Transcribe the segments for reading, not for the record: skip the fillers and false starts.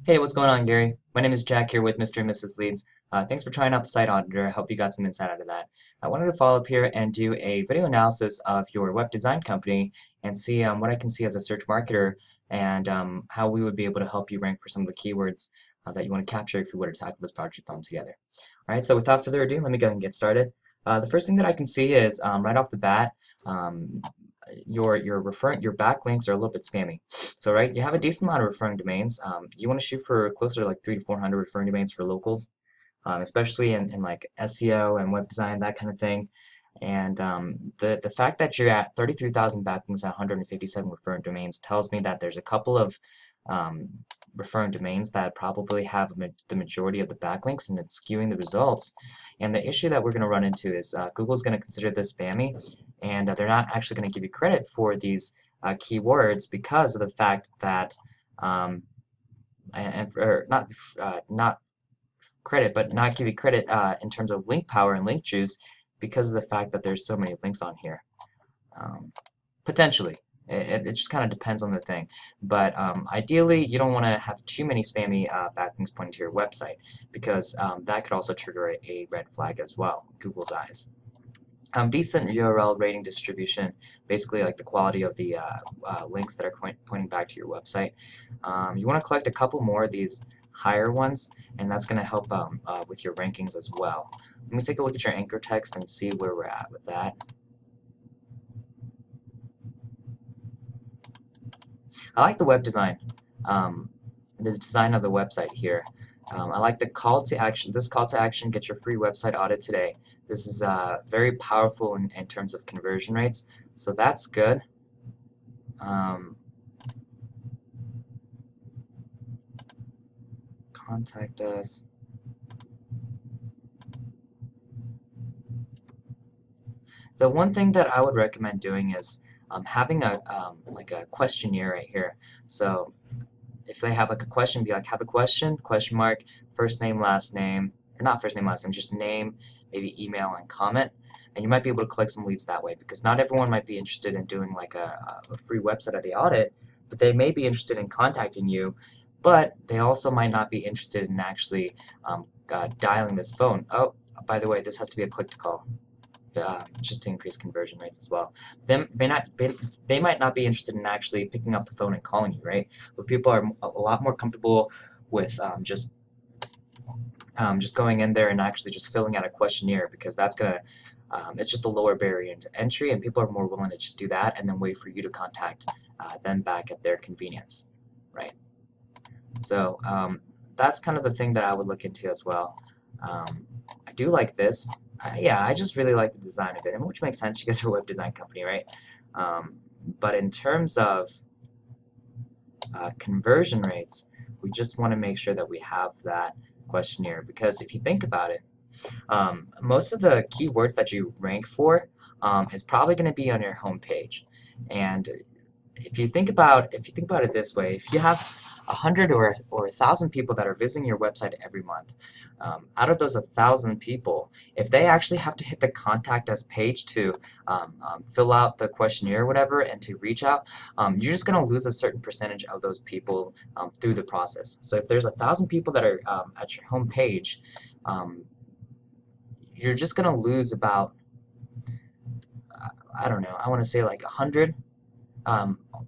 Hey, what's going on, Gary? My name is Jack here with Mr. and Mrs. Leads. Thanks for trying out the site auditor. I hope you got some insight out of that. I wanted to follow up here and do a video analysis of your web design company and see what I can see as a search marketer and how we would be able to help you rank for some of the keywords that you want to capture if you were to tackle this project on together. All right, so without further ado, let me go ahead and get started. The first thing that I can see is right off the bat, um, your backlinks are a little bit spammy. So right, you have a decent amount of referring domains. You want to shoot for closer to like 300 to 400 referring domains for locals, especially in like SEO and web design, that kind of thing. And the fact that you're at 33,000 backlinks at 157 referring domains tells me that there's a couple of um, referring domains that probably have the majority of the backlinks, and it's skewing the results. And the issue that we're going to run into is Google's going to consider this spammy, and they're not actually going to give you credit for these keywords because of the fact that or not credit, but not give you credit in terms of link power and link juice because of the fact that there's so many links on here. Um, Potentially. It just kind of depends on the thing. But ideally, you don't want to have too many spammy backlinks pointing to your website because that could also trigger a red flag as well, Google's eyes. Decent URL rating distribution, basically like the quality of the links that are pointing back to your website. You want to collect a couple more of these higher ones, and that's going to help with your rankings as well. Let me take a look at your anchor text and see where we're at with that. I like the web design, the design of the website here. I like the call to action. This call to action, get your free website audit today. This is very powerful in terms of conversion rates, so that's good. Contact us. The one thing that I would recommend doing is having a like a questionnaire right here. So if they have like a question, be like, have a question, question mark, first name, last name, or not first name, last name, just name, maybe email and comment. And you might be able to collect some leads that way because not everyone might be interested in doing like a free website of the audit, but they may be interested in contacting you, but they also might not be interested in actually dialing this phone. Oh, by the way, this has to be a click to call. Just to increase conversion rates as well. They might not be interested in actually picking up the phone and calling you, right? But people are a lot more comfortable with just going in there and actually just filling out a questionnaire because that's gonna it's just a lower barrier into entry, and people are more willing to just do that and then wait for you to contact them back at their convenience, right? So that's kind of the thing that I would look into as well. I do like this. Yeah, I just really like the design of it, and which makes sense. You guys are a web design company, right? But in terms of conversion rates, we just want to make sure that we have that questionnaire because if you think about it, most of the keywords that you rank for is probably going to be on your home page, and if you think about it this way, if you have 100 or 1,000 people that are visiting your website every month, out of those 1,000 people, if they actually have to hit the contact us page to fill out the questionnaire or whatever and to reach out, you're just going to lose a certain percentage of those people through the process. So if there's 1,000 people that are at your home page, you're just going to lose about, I don't know, I want to say like 100.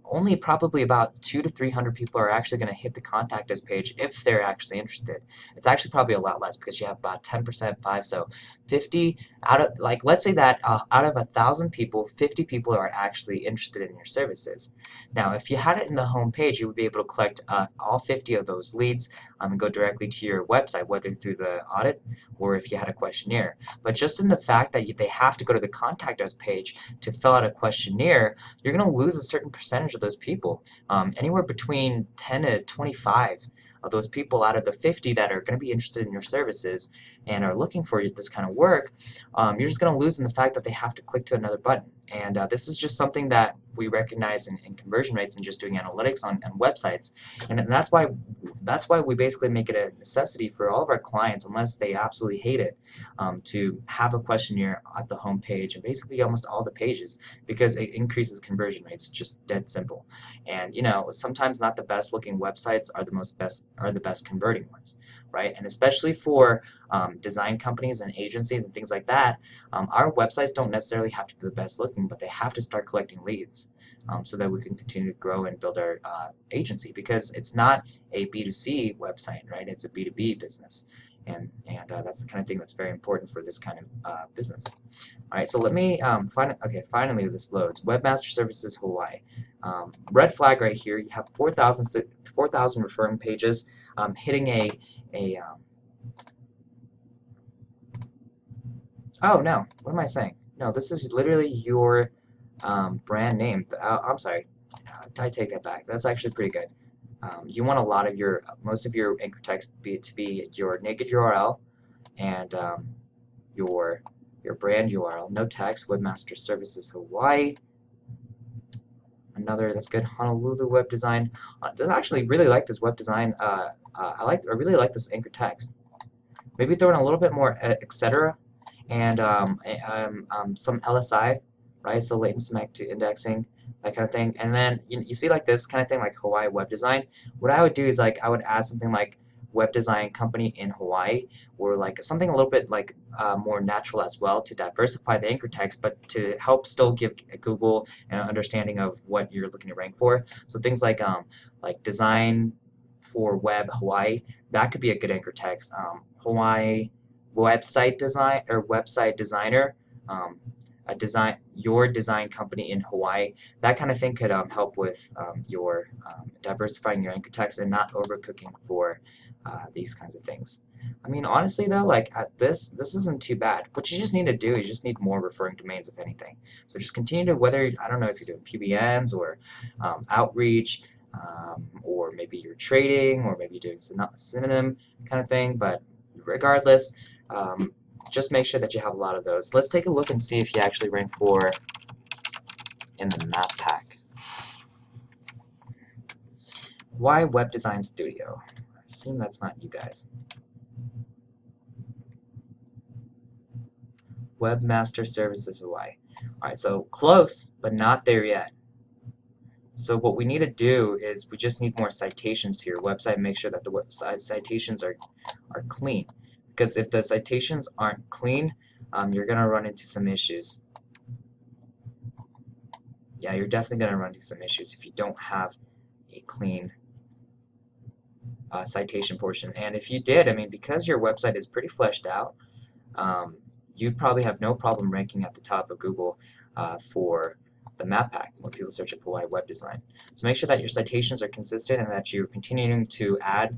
Only probably about 200 to 300 people are actually going to hit the contact us page if they're actually interested. It's actually probably a lot less because you have about 10% 5, so 50 out of, like, let's say that out of 1,000 people, 50 people are actually interested in your services. Now, if you had it in the home page, you would be able to collect all 50 of those leads and go directly to your website, whether through the audit or if you had a questionnaire. But just in the fact that they have to go to the contact us page to fill out a questionnaire, you're going to lose a certain percentage of those people, anywhere between 10 to 25 of those people out of the 50 that are going to be interested in your services and are looking for this kind of work. You're just going to lose in the fact that they have to click to another button. And this is just something that we recognize in conversion rates and just doing analytics on websites. And that's why that's why we basically make it a necessity for all of our clients, unless they absolutely hate it, to have a questionnaire at the home page and basically almost all the pages, because it increases conversion rates, just dead simple. And sometimes not the best looking websites are the best converting ones, right? And especially for design companies and agencies and things like that, our websites don't necessarily have to be the best looking, but they have to start collecting leads, so that we can continue to grow and build our agency, because it's not a B2C website, right? It's a B2B business. And that's the kind of thing that's very important for this kind of business. All right, so let me finally this loads. Webmaster Services Hawaii. Red flag right here. You have 4,000 referring pages, hitting a oh no, what am I saying? No, this is literally your brand name. I'm sorry, I take that back. That's actually pretty good. You want a lot of most of your anchor text to be your naked URL and your brand URL. No text. Webmaster Services Hawaii. Another that's good. Honolulu web design. I actually really like this web design. I really like this anchor text. Maybe throw in a little bit more etc. and some LSI, right? So latent semantic indexing, that kind of thing. And then you see like this kind of thing, like Hawaii web design. What I would do is I would add something like web design company in Hawaii, or like something a little bit like more natural as well, to diversify the anchor text, but to help still give Google an understanding of what you're looking to rank for. So things like design for web Hawaii, that could be a good anchor text. Hawaii website design or website designer, your design company in Hawaii. That kind of thing could help with your diversifying your anchor text and not overcooking for these kinds of things. I mean, honestly though, like this isn't too bad. What you just need to do is just need more referring domains, if anything. So just continue to, whether, I don't know if you're doing PBNs or outreach, or maybe you're trading, or maybe you're doing synonym kind of thing, but regardless, just make sure that you have a lot of those. Let's take a look and see if you actually rank for in the map pack. Why Web Design Studio? I assume that's not you guys. Webmaster Services Hawaii. Alright, so close, but not there yet. So what we need to do is we just need more citations to your website. Make sure that the website citations are clean. Because if the citations aren't clean, you're going to run into some issues. Yeah, you're definitely going to run into some issues if you don't have a clean citation portion. And if you did, I mean, because your website is pretty fleshed out, you'd probably have no problem ranking at the top of Google for the map pack when people search up Hawaii web design. So make sure that your citations are consistent and that you're continuing to add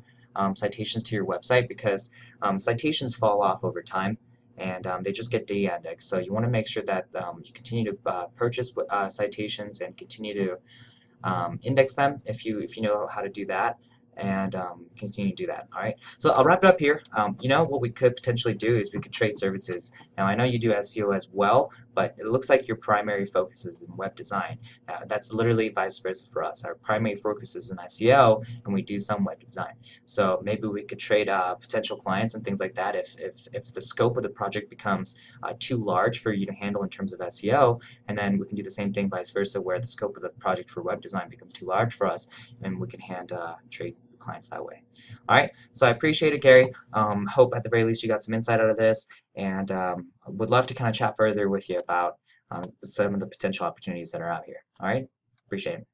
citations to your website, because citations fall off over time and they just get de-indexed. So you want to make sure that you continue to purchase citations and continue to index them if you know how to do that, and continue to do that. All right, so I'll wrap it up here. What we could potentially do is we could trade services. Now I know you do SEO as well, but it looks like your primary focus is in web design. That's literally vice versa for us. Our primary focus is in SEO, and we do some web design. So maybe we could trade potential clients and things like that if the scope of the project becomes too large for you to handle in terms of SEO, and then we can do the same thing vice versa, where the scope of the project for web design becomes too large for us, and we can trade clients that way. All right, so I appreciate it, Gary. Hope at the very least you got some insight out of this, and would love to kind of chat further with you about some of the potential opportunities that are out here. All right, appreciate it.